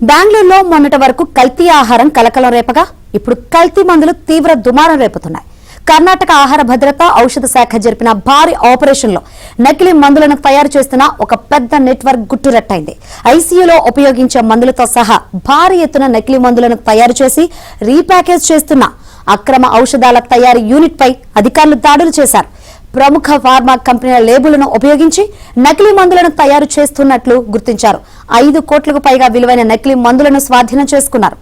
బెంగళూరులో మొన్నటి వరకు కల్తీ ఆహారం కలకలం రేపగా ఇప్పుడు కల్తీ మందులు తీవ్ర దుమారం రేపుతున్నాయి. కర్ణాటక ఆహార భద్రత ఔషధ శాఖ జరిపిన భారీ ఆపరేషన్లో నకిలీ మందులను తయారు చేస్తున్న ఒక పెద్ద నెట్వర్క్ గుట్టురట్టయింది. ఐసీయూలో ఉపయోగించే మందులతో సహా భారీ ఎత్తున నకిలీ మందులను తయారు చేసి రీప్యాకేజ్ చేస్తున్న అక్రమ ఔషధాల తయారీ యూనిట్ పై అధికారులు దాడులు చేశారు. ప్రముఖ ఫార్మా కంపెనీల లేబులను ఉపయోగించి నకిలీ మందులను తయారు చేస్తున్నట్లు గుర్తించారు. 5 కోట్లకు పైగా విలువైన నకిలీ మందులను స్వాధీనం చేసుకున్నారు.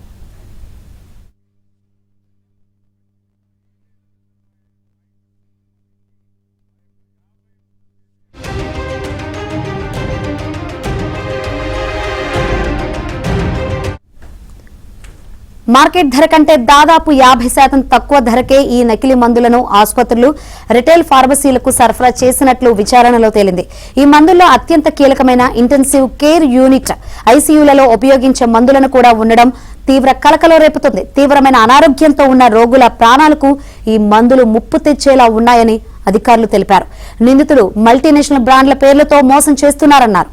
మార్కెట్ ధర కంటే దాదాపు 50% తక్కువ ధరకే ఈ నకిలీ మందులను ఆసుపత్రులు, రిటైల్ ఫార్మసీలకు సరఫరా చేసినట్లు విచారణలో తేలింది. ఈ మందుల్లో అత్యంత కీలకమైన ఇంటెన్సివ్ కేర్ యూనిట్, ఐసీయూలలో ఉపయోగించే మందులను కూడా ఉండడం తీవ్ర కలకలం రేపుతుంది. తీవ్రమైన అనారోగ్యంతో ఉన్న రోగుల ప్రాణాలకు ఈ మందులు ముప్పు తెచ్చేలా ఉన్నాయని అధికారులు తెలిపారు. నిందితులు మల్టీనేషనల్ బ్రాండ్ల పేర్లతో మోసం చేస్తున్నారన్నారు.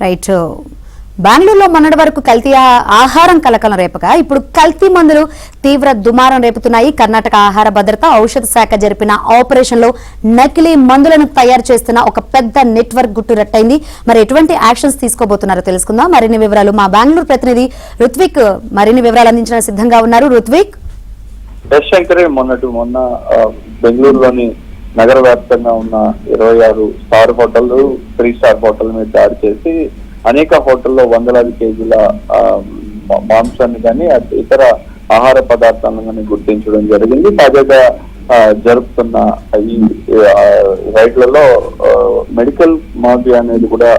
రైట్, బెంగళూరులో మొన్నటి వరకు కల్తీ ఆహారం కలకలం రేపగా ఇప్పుడు కల్తీ మందులు తీవ్ర దుమారం రేపుతున్నాయి. కర్ణాటక ఆహార భద్రత ఔషధ శాఖ జరిపిన ఆపరేషన్ లో నకిలీ మందులను తయారు చేస్తున్న ఒక పెద్ద నెట్వర్క్ గుట్టురట్టయింది. మరి ఎటువంటి యాక్షన్స్ తీసుకోబోతున్నారో తెలుసుకుందాం. మరిన్ని వివరాలు మా బెంగళూరు ప్రతినిధి రుత్విక్ మరిన్ని వివరాలు అందించడానికి సిద్ధంగా ఉన్నారు. రుత్విక్, మొన్న బెంగళూరులోని నగర వ్యాప్తంగా ఉన్న 26 స్టార్ హోటల్, 3 స్టార్ హోటల్ మీద దాడి చేసి అనేక హోటల్లో వందలాది కేజీల మాంసాన్ని కానీ ఇతర ఆహార పదార్థాలను కానీ గుర్తించడం జరిగింది. తాజాగా జరుపుతున్న ఈ రైడ్లలో మెడికల్ మాఫియా అనేది కూడా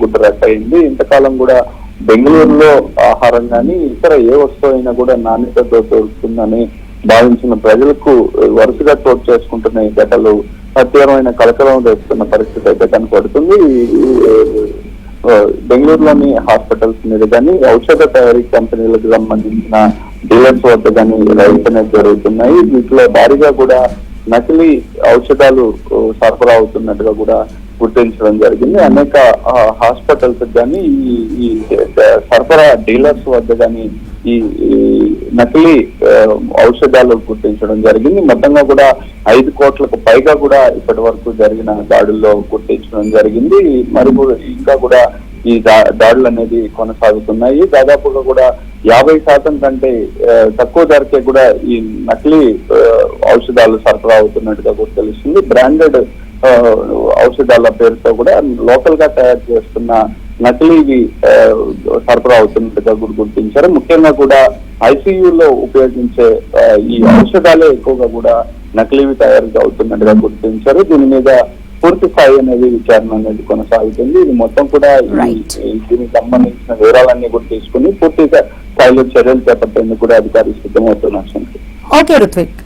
గుర్తురట్టయింది. ఇంతకాలం కూడా బెంగళూరులో ఆహారం కానీ ఇతర ఏ వస్తువు అయినా కూడా నాణ్యతతో దొరుకుతుందని భావించిన ప్రజలకు వరుసగా చోటు చేసుకుంటున్న ఈ ఘటనలు తీవ్రమైన కలకలం రేపుతున్న పరిస్థితి అయితే కనపడుతుంది. బెంగళూరులోని హాస్పిటల్స్ మీద కానీ ఔషధ తయారీ కంపెనీలకు సంబంధించిన డీలర్స్ వద్ద కానీ రైడ్స్ అనేది జరుగుతున్నాయి. వీటిలో భారీగా కూడా నకిలీ ఔషధాలు సరఫరా అవుతున్నట్టుగా కూడా గుర్తించడం జరిగింది. అనేక హాస్పిటల్స్ కానీ ఈ సరఫరా డీలర్స్ వద్ద కానీ ఈ నకిలీ ఔషధాలు గుర్తించడం జరిగింది. మొత్తంగా కూడా 5 కోట్లకు పైగా కూడా ఇప్పటి వరకు జరిగిన దాడుల్లో గుర్తించడం జరిగింది. మరి ఇంకా కూడా ఈ దాడులు అనేది కొనసాగుతున్నాయి. దాదాపుగా కూడా 50% కంటే తక్కువ ధరకే కూడా ఈ నకిలీ ఔషధాలు సరఫరా అవుతున్నట్టుగా కూడా తెలుస్తుంది. బ్రాండెడ్ ఔషధాల పేరుతో కూడా లోకల్ గా తయారు చేస్తున్న నకిలీవి సరఫరా అవుతున్నట్టుగా కూడా గుర్తించారు. ముఖ్యంగా కూడా ఐసీయూలో ఉపయోగించే ఈ ఔషధాలే ఎక్కువగా కూడా నకిలీవి తయారు అవుతున్నట్టుగా గుర్తించారు. దీని మీద పూర్తి స్థాయి అనేది విచారణ అనేది కొనసాగుతుంది. ఇది మొత్తం కూడా దీనికి సంబంధించిన వివరాలన్నీ కూడా తీసుకుని పూర్తిగా స్థాయిలో చర్యలు చేపట్టేందుకు కూడా అధికారులు సిద్ధమవుతున్నారు. ఓకే రుత్విక్.